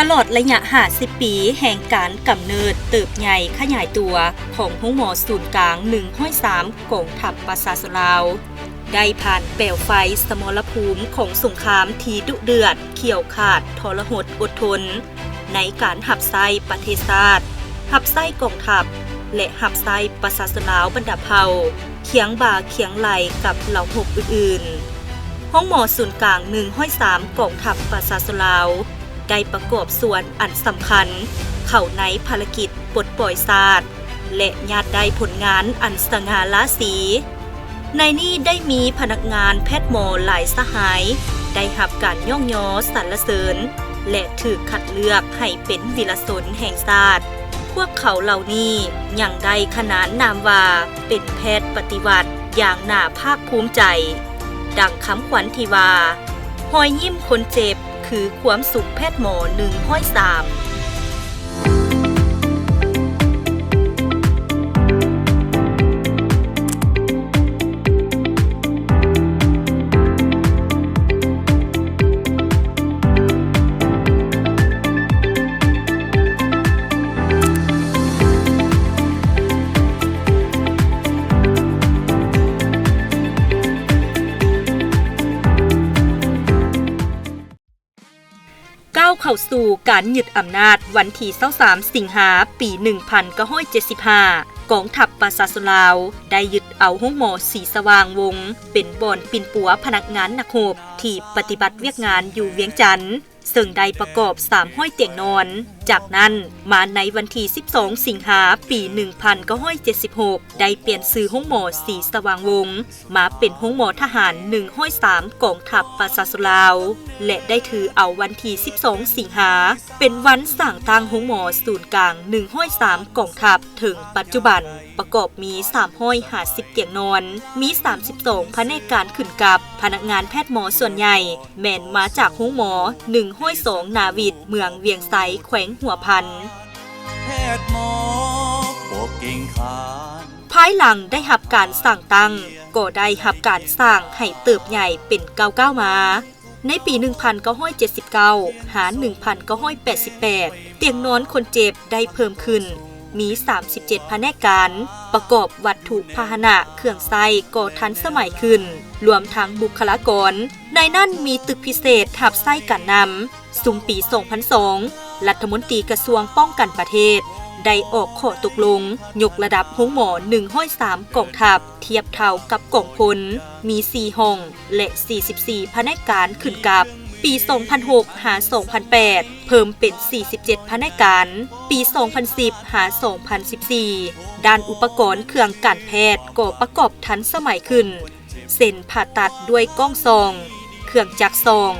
ตลอดระยะ50 ปีแห่งการกำเนิดเติบใหญ่ขยายตัวของโรงหมอศูนย์กลาง103กองทัพประชาชนลาวได้ผ่านเปลวไฟสมรภูมิของสงครามที่ดุเดือดเขี่ยวขาดทรหดอดทนในการหับไส้ประเทศชาติหับไส้กองทัพและหับไส้ประชาชนลาวบรรดาเผ่าเคียงบ่าเคียงไหลกับเหล่าหกอื่นๆโรงหมอศูนย์กลาง103กองทัพประชาชนลาวได้ประกอบส่วนอันสำคัญเข้าในภารกิจปลดปล่อยชาติและญาติได้ผลงานอันสง่าราศีในนี้ได้มีพนักงานแพทย์หมอหลายสหายได้รับการย่องย้อสรรเสริญและถูกคัดเลือกให้เป็นวีรชนแห่งชาติพวกเขาเหล่านี้ยังได้ขนานนามว่าเป็นแพทย์ปฏิวัติอย่างน่าภาคภูมิใจดังคำขวัญที่ว่ารอยยิ้มคนเจ็บคือความสุขแพทย์หมอ103เข้าสู่การยึดอำนาจวันที่23สิงหาปี 1975กองทัพประชาชนลาวได้ยึดเอาโรงหมอศรีสว่างวงศ์เป็นบ่อนปิ่นปัวพนักงานนักรบที่ปฏิบัติเวียกงานอยู่เวียงจันทน์ซึ่งได้ประกอบ300เตียงนอนจากนั้นมาในวันที่12สิงหาปี 1976ได้เปลี่ยนชื่อโรงหมอศรีสว่างวงศ์มาเป็นโรงหมอทหาร103กองทัพประชาชนลาวและได้ถือเอาวันที่12สิงหาเป็นวันสร้างตั้งโรงหมอศูนย์กลาง103กองทัพถึงปัจจุบันประกอบมี350เตียงนอนมี32แผนกการขึ้นกับพนักงานแพทย์หมอส่วนใหญ่แม่นมาจากโรงหมอ102นาวิดเมืองเวียงไสแขวงหัวพันแพทย์หมอบ่เก่งขานภายหลังได้รับการสร้างตั้งก็ได้รับการสร้างให้เติบใหญ่เป็น99มาในปี 1979 หา 1988 เตียงนอนคนเจ็บได้เพิ่มขึ้นมี37แผนกการประกอบวัตถุพาหนะเครื่องไส้ก็ทันสมัยขึ้นรวมทั้งบุคลากรในนั้นมีตึกพิเศษทับไส้กันนำสุมปี 2002 รัฐมนตรีกระทรวงป้องกันประเทศได้ออกข้อตกลงยกระดับโรงหมอ103กองทัพเทียบเท่ากับกองพลมี4ห้องและ44แผนกการขึ้นกับปี 2006 หา 2008 เพิ่มเป็น47แผนกการปี 2010 หา 2014 ด้านอุปกรณ์เครื่องการแพทย์ก็ประกอบทันสมัยขึ้นเส้นผ่าตัดด้วยกล้องส่องเครื่องจักรส่อง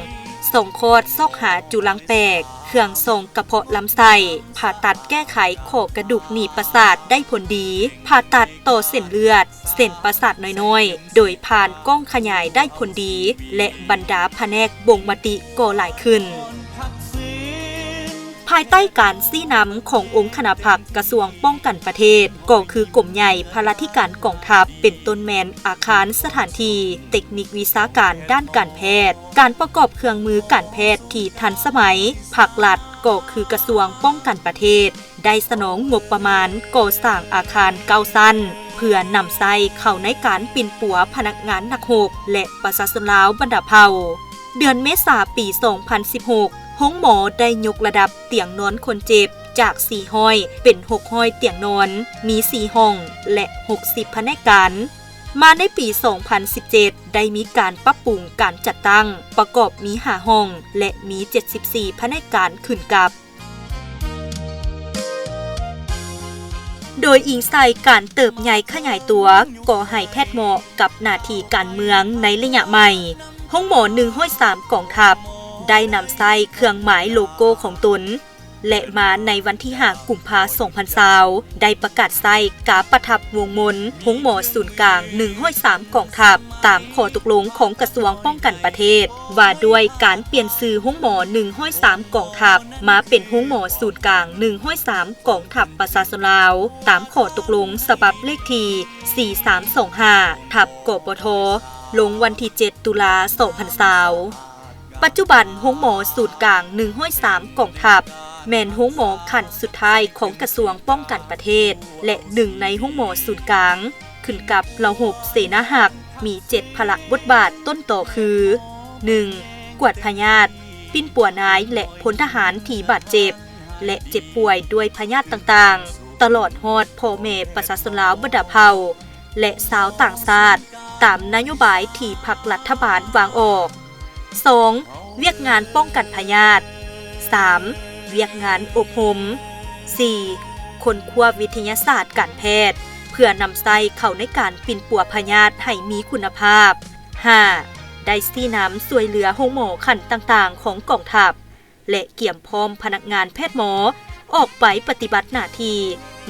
ส่งคอดซอกหาจุลังแตกเครื่องส่งกระเพาะลำไส้ผ่าตัดแก้ไขข้อกระดูกหนีบประสาทได้ผลดีผ่าตัดต่อเส้นเลือดเส้นประสาทน้อยๆโดยผ่านกล้องขยายได้ผลดีและบรรดาแผนกบ่งมติก็หลายขึ้นภายใต้การชี้นำขององค์คณบดีกระทรวงป้องกันประเทศก็คือกรมใหญ่พลาธิการกองทัพเป็นต้นแมนอาคารสถานที่เทคนิควิชาการด้านการแพทย์การประกอบเครื่องมือการแพทย์ที่ทันสมัยภาครัฐก็คือกระทรวงป้องกันประเทศได้สนองงบประมาณก่อสร้างอาคาร9ชั้นเพื่อนำใช้เข้าในการปิ่นปัวพนักงานนักรบและประชาชนลาวบรรดาเผ่าเดือนเมษายนปี 2016โรงหมอได้ยกระดับเตียงนอนคนเจ็บจาก4ห้อยเป็น6ห้อยเตียงนอนมี4ห้องและ60แผนกการมาในปี 2017 ได้มีการปรับปรุงการจัดตั้งประกอบมี5ห้องและมี74แผนกการขึ้นกับโดยอิงใส่การเติบใหญ่ขยายตัวก่อให้แพทย์หมอกับหน้าที่การเมืองในระยะใหม่โรงหมอ103กองทัพได้นำใส่เครื่องหมายโลโก้ของตนและมาในวันที่5กุมภาพันธ์ 2020ได้ประกาศใส่กาประทับวงมนโรงหมอศูนย์กลาง103กองทัพตามข้อตกลงของกระทรวงป้องกันประเทศว่าด้วยการเปลี่ยนชื่อโรงหมอ103กองทัพมาเป็นโรงหมอศูนย์กลาง103กองทัพประชาชนลาวตามข้อตกลงฉบับเลขที่4325/กปทลงวันที่7ตุลา2020 ปัจจุบันโรงหมอศูนย์กลาง103กองทัพแม่นโรงหมอขั้นสุดท้ายของกระทรวงป้องกันประเทศและหนึ่งในโรงหมอศูนย์กลางขึ้นกับระบบเสนาหักมี7พละบทบาทต้นต่อคือ 1. กวดพยาธิปิ้นป่วนายและพลทหารที่บาดเจ็บและเจ็บป่วยด้วยพยาธิต่างๆตลอดฮอดพ่อแม่ประชาชนลาวบรรดาเผ่าและชาวต่างชาติตามนโยบายที่พรรครัฐบาลวางออก 2. เวียกงานป้องกันพยาธิ 3. เวียกงานอบรม 4. ค้นคว้าวิทยาศาสตร์การแพทย์เพื่อนำใส่เข้าในการปิ่นปัวพยาธิให้มีคุณภาพ 5. ได้ซี่น้ำช่วยเหลือโรงหมอขั้นต่างๆของกองทัพและเกี่ยมพร้อมพนักงานแพทย์หมอออกไปปฏิบัติหน้าที่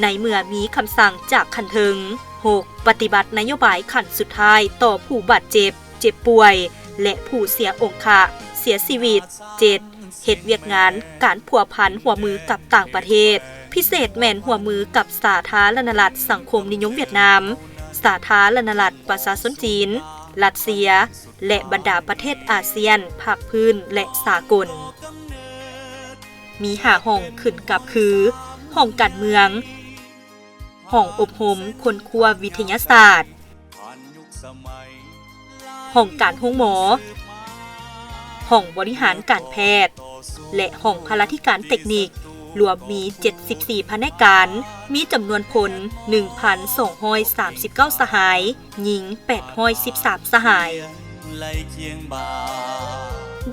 ในเมื่อมีคำสั่งจากขั้นถึง 6. ปฏิบัตินโยบายขั้นสุดท้ายต่อผู้บาดเจ็บเจ็บป่วยและผู้เสียองค์ะเสียชีวิต 7. เฮ็ดเวียกงานการผัวพันหัวมือกับต่างประเทศพิเศษแม่นหัวมือกับสาธารณรัฐสังคมนิยมเวียดนามสาธารณรัฐประชาชนจีนรัสเซียและบรรดาประเทศอาเซียนภาคพื้นและสากลมี5ห้องขึ้นกับคือห้องการเมืองห้องอบรมค้นคว้าวิทยาศาสตร์ห้องการโรงหมอห้องบริหารการแพทย์และห้องพลาธิการเทคนิครวมมี74แผนกการมีจำนวนพล 1,239 สหายหญิง813สหาย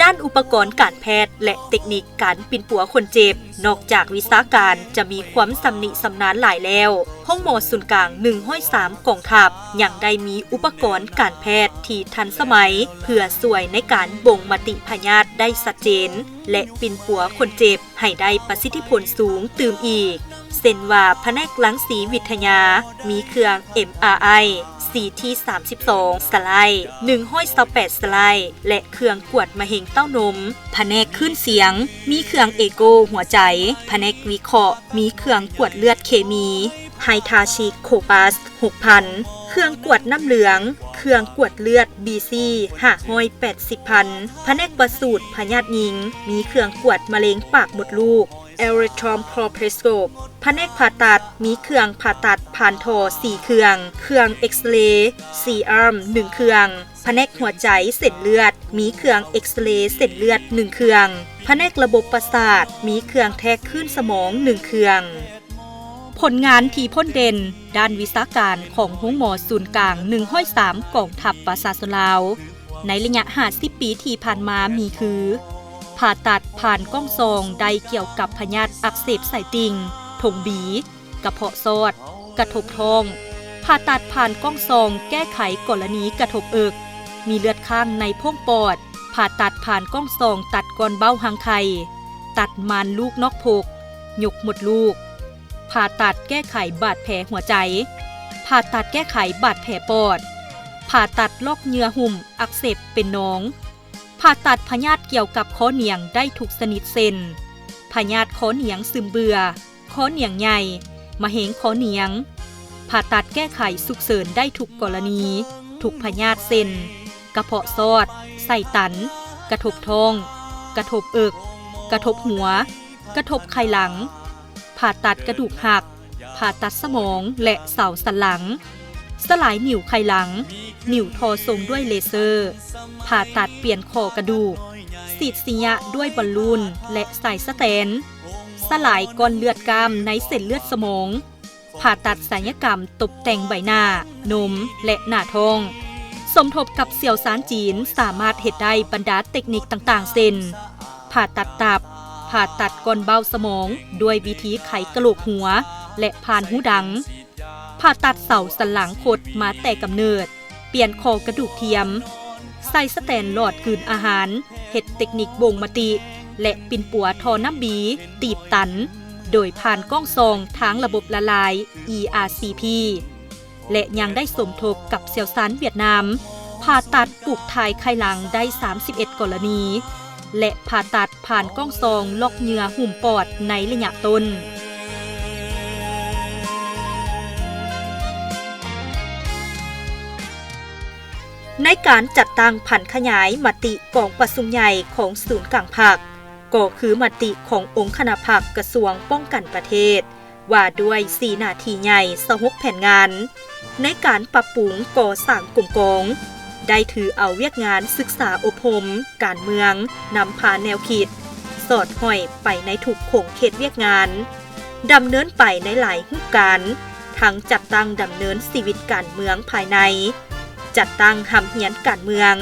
ด้านอุปกรณ์การแพทย์และเทคนิคการปิ่นปัวคนเจ็บนอกจากวิชาการจะมีความสำนิสำนานหลายแล้วห้องหมอศูนย์กลาง103กองทัพยังได้มีอุปกรณ์การแพทย์ที่ทันสมัยเพื่อช่วยในการบ่งมติพยาธิได้ชัดเจนและปิ่นปัวคนเจ็บให้ได้ประสิทธิผลสูงตื่มอีกเช่นว่าแผนกรังสีวิทยามีเครื่อง MRI CT32 สไลด์128สไลด์และเครื่องกวดมะเร็งเต้านมแผนกคลื่นเสียงมีเครื่องเอโกหัวใจแผนกวิเคราะห์มีเครื่องกวดเลือดเคมีไฮทาชิโคปัส 6,000 เครื่องกวดน้ำเหลืองเครื่องกวดเลือด BC 580,000แผนกประสูติพยาธิหญิงมีเครื่องกวดมะเร็งปากมดลูกElectrophorescope แผนกผ่าตัดมีเครื่องผ่าตัดผ่านท่อ4เครื่องเอ็กซเรย์4 arm 1เครื่องแผนกหัวใจเส้นเลือดมีเครื่องเอ็กซเรย์เส้นเลือด1เครื่องแผนกระบบประสาทมีเครื่องแทกคลื่นสมอง1เครื่องผลงานที่พ้นเด่นด้านวิชาการของโรงหมอศูนย์กลาง103กองทัพประชาชนลาวในระยะ50ปีที่ผ่านมามีคือผ่าตัดผ่านกล้องซองใดเกี่ยวกับพยาธิอักเสบสายติ่งทงบีกระเพาะซอดกระทบท้องผ่าตัดผ่านกล้องซองแก้ไขกรณีกระทบเอิกมีเลือดข้างในโพรงปอดผ่าตัดผ่านกล้องซองตัดก้อนเบ้าหางไข่ตัดมานลูกนอกพกยกหมดลูกผ่าตัดแก้ไขบาดแผลหัวใจผ่าตัดแก้ไขบาดแผลปอดผ่าตัดลอกเหงื่อหุ่มอักเสบเป็นน้องผ่าตัดพยาธิเกี่ยวกับคอเหนียงได้ทุกชนิดเส้นพยาธิคอเหนียงซึมเบื่อคอเหนียงใหญ่มะเร็งคอเหนียงผ่าตัดแก้ไขฉุกเฉินได้ทุกกรณีทุกพยาธิเส้นกระเพาะซอดไส้ตันกระทบท้องกระทบเอิกกระทบหัวกระทบไขหลังผ่าตัดกระดูกหักผ่าตัดสมองและเสาสันหลังสลายนิ่วไขหลังนิ่วทอทรงด้วยเลเซอร์ผ่าตัดเปลี่ยนคอกระดูกฉีดสียะด้วยบอลลูนและใส่สเตนสลายก้อนเลือดกล้ามในเส้นเลือดสมองผ่าตัดศัลยกรรมตกแต่งใบหน้านมและหน้าท้องสมทบกับเสี่ยวซานจีนสามารถเฮ็ดได้บรรดาเทคนิคต่างๆเช่นผ่าตัดตับผ่าตัดก้อนเบ้าสมองด้วยวิธีไขกะโหลกหัวและผ่านหูดังผ่าตัดเสาสันหลังคดมาแต่กำเนิดเปลี่ยนคอกระดูกเทียมใส่สแตนหลอดกลืนอาหารเฮ็ดเทคนิคบ่งมติและปิ่นปัวทอน้ำบีตีบตันโดยผ่านกล้องซองทางระบบละลาย ERCP และยังได้สมทบกับเสี่ยวซานเวียดนามผ่าตัดปลูกถ่ายไขหลังได้31กรณีและผ่าตัดผ่านกล้องซองลอกเหงื่อหุ่มปอดในระยะต้น ในการจัดตั้งผันขยายมติกองประชุมใหญ่ของศูนย์กลางภาคก็คือมติขององค์คณะภาคกระทรวงป้องกันประเทศว่าด้วย4หน้าที่ใหญ่26แผนงานในการปรับปรุงก่อสร้างกลุ่มกองได้ถือเอาเวียกงานศึกษาอบรมการเมืองนำพาแนวคิดสอดห้อยไปในทุกโขงเขตเวียกงานดำเนินไปในหลายรูปการทั้งจัดตั้งดำเนินชีวิตการเมืองภายในจัดตั้งหำเหียนการเมือง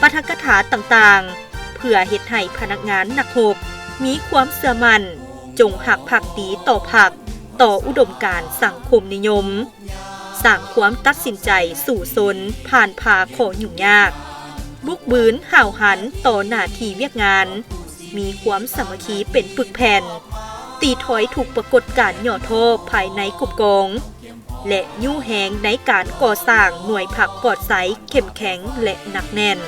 ปาฐกถาต่างๆเพื่อเฮ็ดให้พนักงานนักรบมีความเชื่อมั่นจงหักภักดีต่อพรรคต่ออุดมการณ์สังคมนิยมสร้างความตัดสินใจสู่สนผ่านพาขอยุ่งยากบุกบืนห่าวหันต่อหน้าที่เวียกงานมีความสามัคคีเป็นปึกแผ่นตีถอยถูกปรากฏการณ์ย่อโทษภายในกลุ่มกองและยู่แหงในการก่อสร้างหน่วยผักปลอดภัยเข้มแข็งและหนักแน่น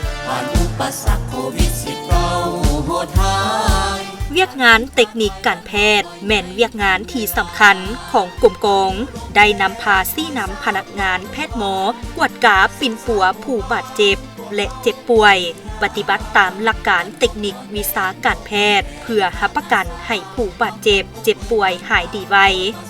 เวียกงานเทคนิคการแพทย์แม่นเวียกงานที่สำคัญของกลุ่มกองได้นำพาซี่นำพนักงานแพทย์หมอกวดกาปิ่นปัวผู้บาดเจ็บและเจ็บป่วยปฏิบัติตามหลักการเทคนิควิชาการแพทย์เพื่อรับประกันให้ผู้บาดเจ็บป่วยหายดีไว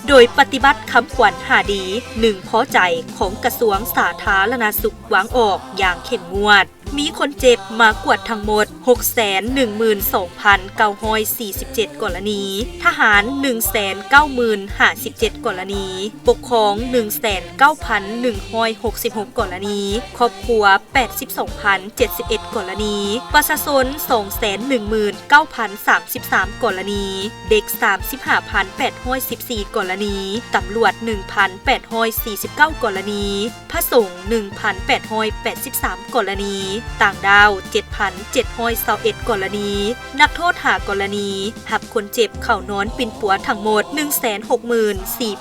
โดยปฏิบัติคำขวัญหาดี1พอใจของกระทรวงสาธารณสุขวางออกอย่างเข้มงวดมีคนเจ็บมากวดทั้งหมด 612,947 กรณีทหาร 190,057 กรณีปกครอง 109,166 กรณีครอบครัว 82,071 กรณีประชาชน 219,033 กรณีเด็ก 35,814 กรณีตำรวจ 1,849 กรณีพระสงฆ์ 1,883 กรณีต่างดาว 7,721 กรณีนักโทษ5กรณีหับคนเจ็บเข้านอนปิ่นปัวทั้งหมด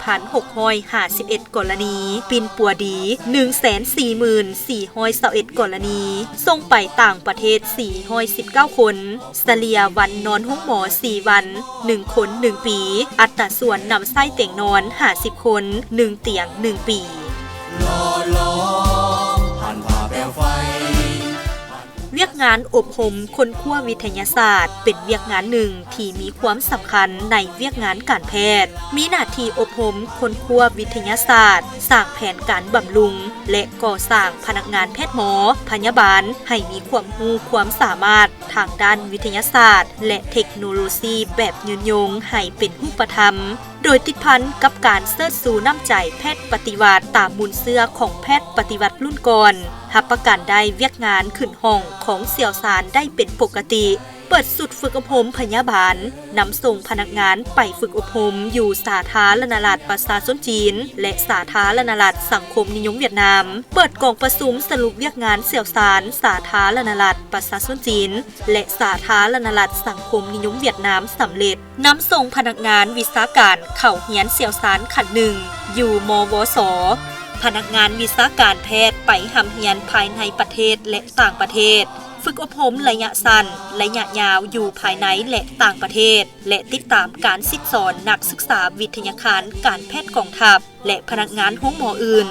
164,651 กรณีปิ่นปัวดี 144,421 กรณีส่งไปต่างประเทศ419 คนเฉลี่ยวันนอนห้องหมอ4วัน1คน1ปีอัตราส่วนนำไส้เตียงนอน50คน1เตียง1ปีเวียกงานอบรมคนคั่ววิทยาศาสตร์เป็นเวียกงานหนึ่งที่มีความสำคัญในเวียกงานการแพทย์มีหน้าที่อบรมคนคั่ววิทยาศาสตร์สร้างแผนการบำรุงและก่อสร้างพนักงานแพทย์หมอพยาบาลให้มีความรู้ความสามารถทางด้านวิทยาศาสตร์และเทคโนโลยีแบบยืนยงให้เป็นรูปธรรมโดยติดพันกับการเสิร์ชสู่น้ำใจแพทย์ปฏิวัติตามมูลเสื้อของแพทย์ปฏิวัติรุ่นก่อนรับประกันได้เวียกงานขึ้นห้องของเสี่ยวซานได้เป็นปกติเปิดสุดฝึกอบรมพยาบาลนำส่งพนักงานไปฝึกอบรมอยู่สาธารณรัฐประชาชนจีนและสาธารณรัฐสังคมนิยมเวียดนามเปิดกองประชุมสรุปเวียกงานเสี่ยวซานสาธารณรัฐประชาชนจีนและสาธารณรัฐสังคมนิยมเวียดนามสำเร็จนำส่งพนักงานวิชาการเข้าเรียนเสี่ยวซานขั้นหนึ่งอยู่มวสพนักงานวิชาการแพทย์ไปหำเรียนภายในประเทศและต่างประเทศฝึกอบรมระยะสั้นระยะยาวอยู่ภายในและต่างประเทศและติดตามการศึกษานักศึกษาวิทยาคารการแพทย์กองทัพและพนักงานห้องหมออื่น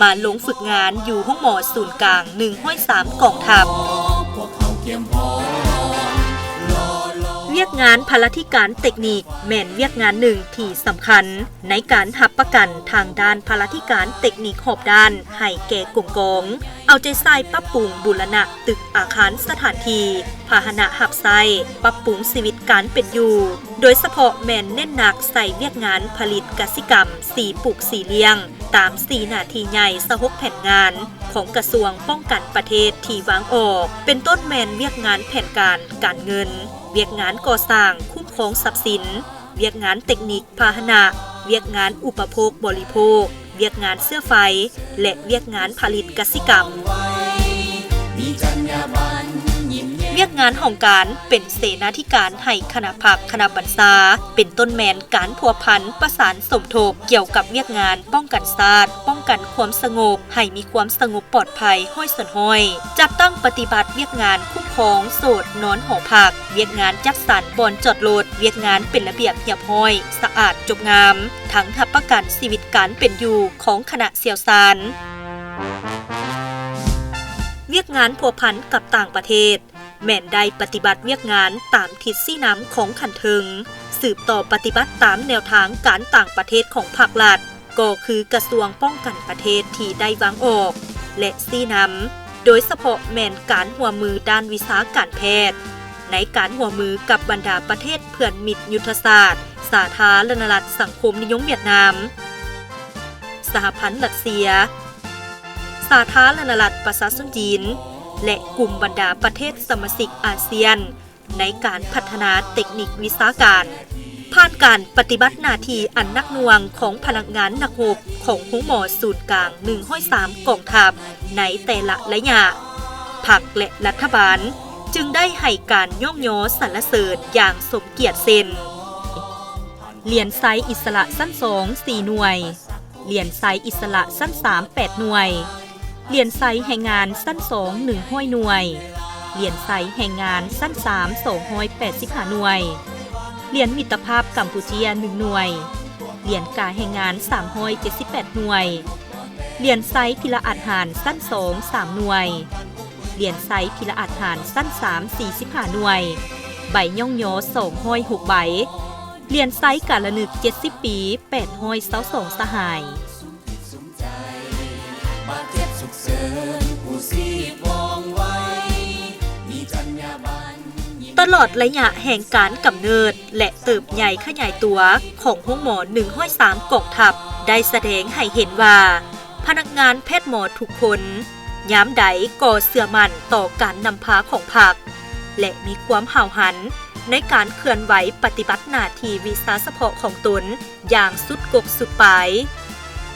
มาลงฝึกงานอยู่ห้องหมอศูนย์กลาง103กองทัพเวียกงานพลาธิการเทคนิคแม่นเวียกงานหนึ่งที่สำคัญในการรับประกันทางด้านพลาธิการเทคนิคหอบด้านให้แก่กลุ่มกองเอาใจใส่ปรับปรุงบูรณะตึกอาคารสถานที่พาหนะหับไส้ปรับปรุงชีวิตการเป็นอยู่โดยเฉพาะแม่นเน้นหนักใส่เวียกงานผลิตกสิกรรม4ปลูก4เลี้ยงตาม4หน้าที่ใหญ่26แผนงานของกระทรวงป้องกันประเทศที่วางออกเป็นต้นแม่นเวียกงานแผนการเงินเวียกงานก่อสร้างคุ้มครองทรัพย์สินเวียกงานเทคนิคพาหนะเวียกงานอุปโภคบริโภคเวียกงานเสื้อไฟและเวียกงานผลิตกสิกรรมเวียกงานของการเป็นเสนาธิการให้คณะภาคคณะบรรษาเป็นต้นแมนการพัวพันประสานสมทบเกี่ยวกับเวียกงานป้องกันชาติป้องกันความสงบให้มีความสงบปลอดภัยห้อยส่วนห้อยจับตั้งปฏิบัติเวียกงานคุ้มครองโสดนอนหอพักเวียกงานจัดสรรบ่อนจอดรถเวียกงานเป็นระเบียบเรียบห้อยสะอาดจบงามทั้งรับประกันชีวิตการเป็นอยู่ของคณะเสี่ยวซาน เวียกงานพัวพันกับต่างประเทศแม่นได้ปฏิบัติเวียกงานตามทิศซี่น้ำของขันเทิงสืบต่อปฏิบัติตามแนวทางการต่างประเทศของภาครัฐก็คือกระทรวงป้องกันประเทศที่ได้วางออกและซี่น้ำโดยเฉพาะแม่นการหัวมือด้านวิชาการแพทย์ในการหัวมือกับบรรดาประเทศเพื่อนมิตรยุทธศาสตร์สาธารณรัฐสังคมนิยมเวียดนามสหพันธ์รัสเซียสาธารณรัฐประชาชนจีนและกลุ่มบรรดาประเทศสมาชิกอาเซียนในการพัฒนาเทคนิควิชาการผ่านการปฏิบัติหน้าที่อันหนักหน่วงของพนักงานนักรบของห้องหมอศูนย์กลาง103กองทัพในแต่ละระยะพรรคและรัฐบาลจึงได้ให้การย่องยอสรรเสริญอย่างสมเกียรติเซ็นเหรียญไซอิสระสั้น2 4หน่วยเหรียญไซอิสระสั้น3 8หน่วยเหรียญไซแห่งงานสั้น2 100หน่วยเหรียญไซแห่งงานสั้น3 285หน่วยเหรียญมิตรภาพกัมพูเชีย1หน่วยเหรียญกาแห่งงาน378หน่วยเหรียญไซพิละอาหารสั้น2 3หน่วยเหรียญไซพิละอาหารสั้น3 45หน่วยใบย่องยอ206ใบเหรียญไซกาละนึก70ปี822สหายตลอดระยะแห่งการกำเนิดและเติบใหญ่ขยายตัวของห้องหมอ103กองทัพได้แสดงให้เห็นว่าพนักงานแพทย์หมอทุกคนย้ำใดก่อเสื่อมั่นต่อการนำพาของพรรคและมีความห่าวหันในการเคลื่อนไหวปฏิบัติหน้าที่วิชาเฉพาะของตนอย่างสุดกกสุดปลาย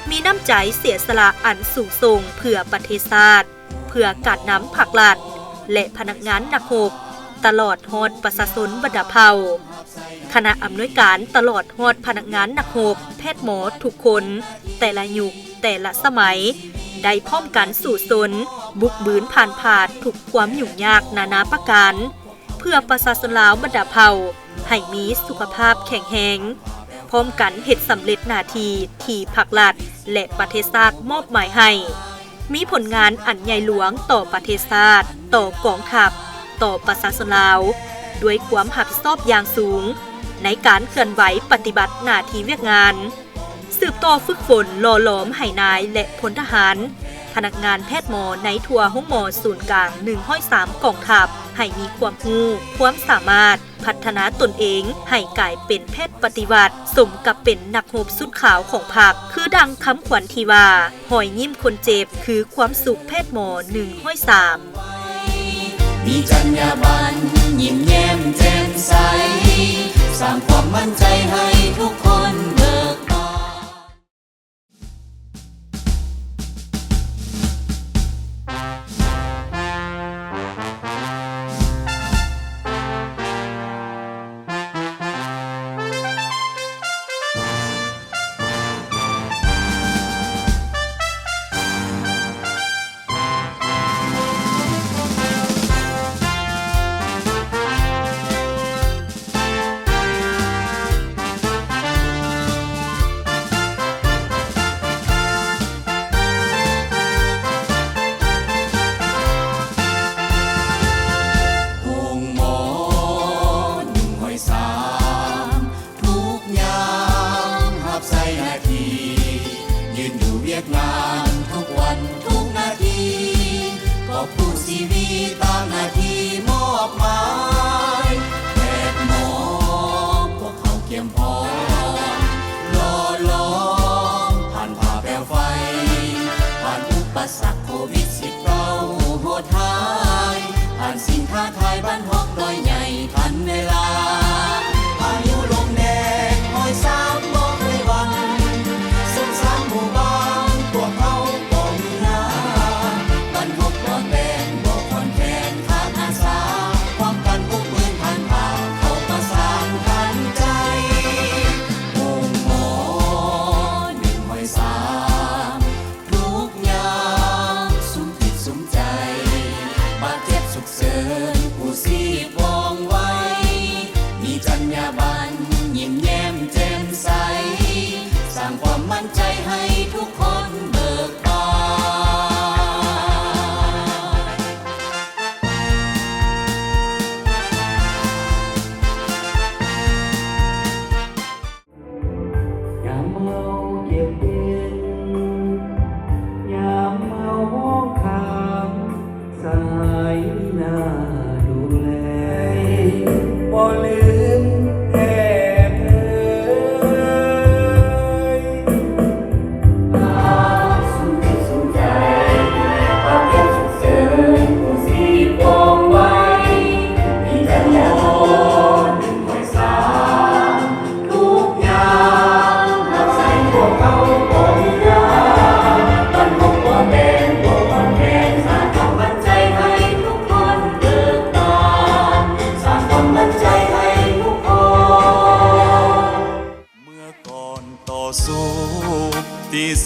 มีน้ำใจเสียสละอันสูงส่งเพื่อประเทศชาติเพื่อการนำภาครัฐและพนักงานนักรบตลอดฮอดประชาชนบรรดาเผ่าคณะอำนวยการตลอดฮอดพนักงานนักรบแพทย์หมอทุกคนแต่ละยุคแต่ละสมัยได้พร้อมกันสู่สนบุกบืนผ่านผาดทุกความยุ่งยากนานาประการเพื่อประชาชนลาวบรรดาเผ่าให้มีสุขภาพแข็งแรงพร้อมกันเฮ็ดสำเร็จหน้าที่ที่ภาครัฐและประเทศชาติมอบหมายให้มีผลงานอันใหญ่หลวงต่อประเทศชาติต่อกองทัพต่อประชาชนลาวด้วยความรับผิดชอบอย่างสูงในการเคลื่อนไหวปฏิบัติหน้าที่เวียกงานสืบต่อฝึกฝนหล่อหลอมให้นายและพลทหารพนักงานแพทย์หมอในทั่วห้องหมอศูนย์กลาง103กองทัพให้มีความรู้ความสามารถพัฒนาตนเองให้กลายเป็นแพทย์ปฏิบัติสมกับเป็นนักรบสุดขาวของพรรคคือดังคำขวัญที่ว่าหอยยิ้มคนเจ็บคือความสุขแพทย์หมอ103มีจรรยาบรรณยิ้มแย้มแจ่มใสสร้างความมั่นใจให้ทุกคนเบิกบานงานทุกวันทุกนาทีก็ผู้ชีวิตตามหน้าที่มอบหมายแพทย์หมอพวกเขาเกี่ยมพอหล่อล้อมผ่านผ่าแปลวไฟผ่านอุปสรรคโควิด19โหดร้ายผ่านสิ่งท้าทายบ้านฮอกดอยใหญ่ทันเวลาพายุลมแดงหอยสามบอกเลยวันส่งสามหมู่บ้านพวกเขาบ่มีงานบ้านฮอกบ่แบนบ่คอนแคนขาดอาสาความกันพวกปืนผ่านผ่าเขาประสานกันใจโอ่งหมอหนึ่งหอยสามทุกอย่างสุมจิตสุมใจบาดเจ็บสุขเสริญผู้ชีพว่องไวมีจรรยาบรรณยิ้มแย้มแจ่มใสสร้างความมั่นใจให้ทุกคนเบิกบาน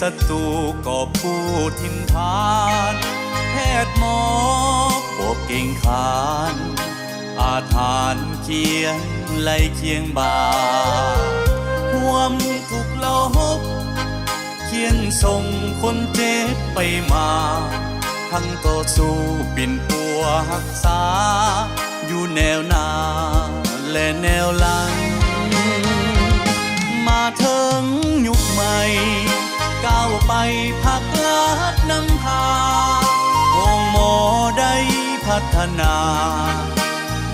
ศัตรูก็ผู้ทิมทานแพทย์หมอปกเก่งขานอาถรรพ์เคียงไล่เคียงบ่าห่วมทุกลบเคียงส่งคนเจ็บไปมาทั้งต่อสู้ปิ่นปัวรักษาอยู่แนวหน้าและแนวหลังมาถึงยุคใหม่ก้าวไปพักลัดนำพาองค์หมอได้พัฒนา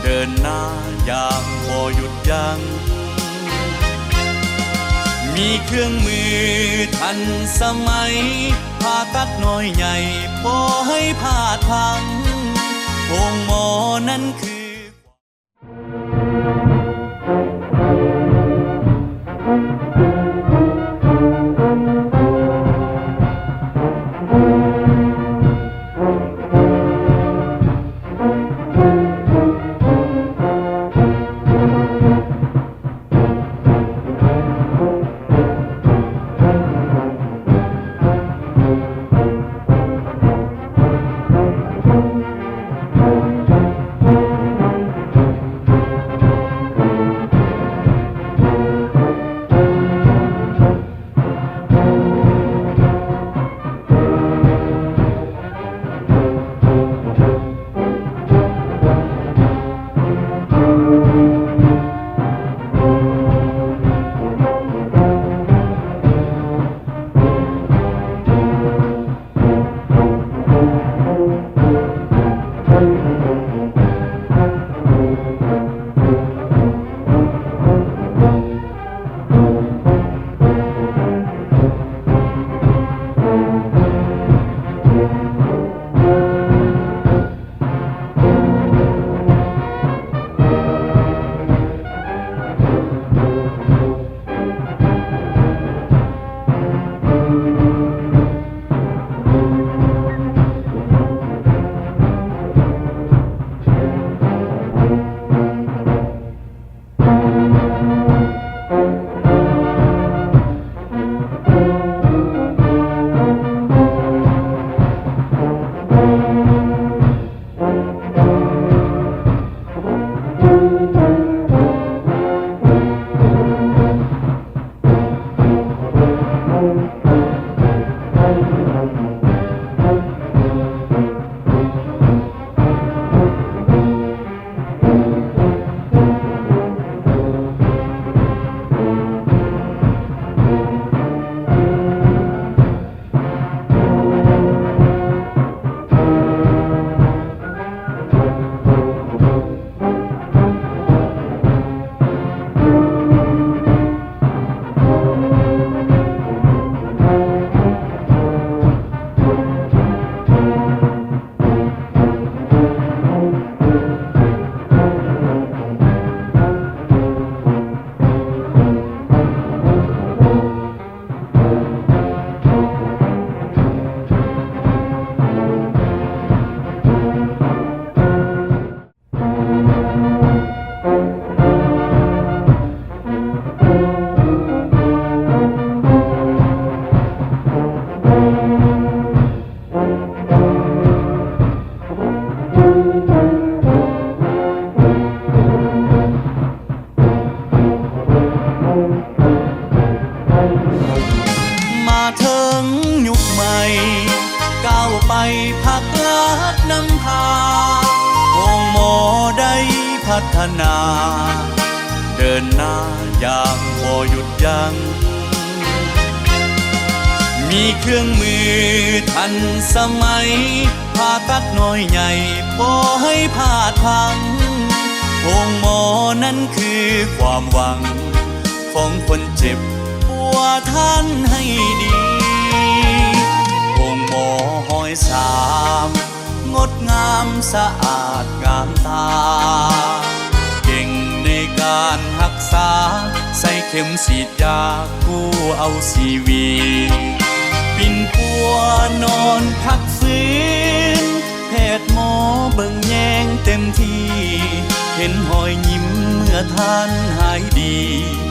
เดินหน้าอย่างบ่หยุดยัง้งมีเครื่องมือทันสมัยผ่าตัดน้อยใหญ่บ่ให้พลาดพลั้งองค์หมอนั้นคือพักลัดนำพาองค์หมอได้พัฒนาเดินหน้าอย่างบ่หยุดยัง้งมีเครื่องมือทันสมัยผ่าตัดน้อยใหญ่บ่ให้พลาดพลั้งองค์หมอนั้นคือความหวังของคนเจ็บปวดท่านให้ดีองค์หมอห้อยสามงดงามสะอาดงามตาเก่งในการรักษาใส่เข็มฉีดยากู้เอาชีวิตปิ่นปัวนอนพักฟื้นแพทย์หมอเบิ่งแยงเต็มที่เห็นหอยยิ้มเมื่อท่านหายดี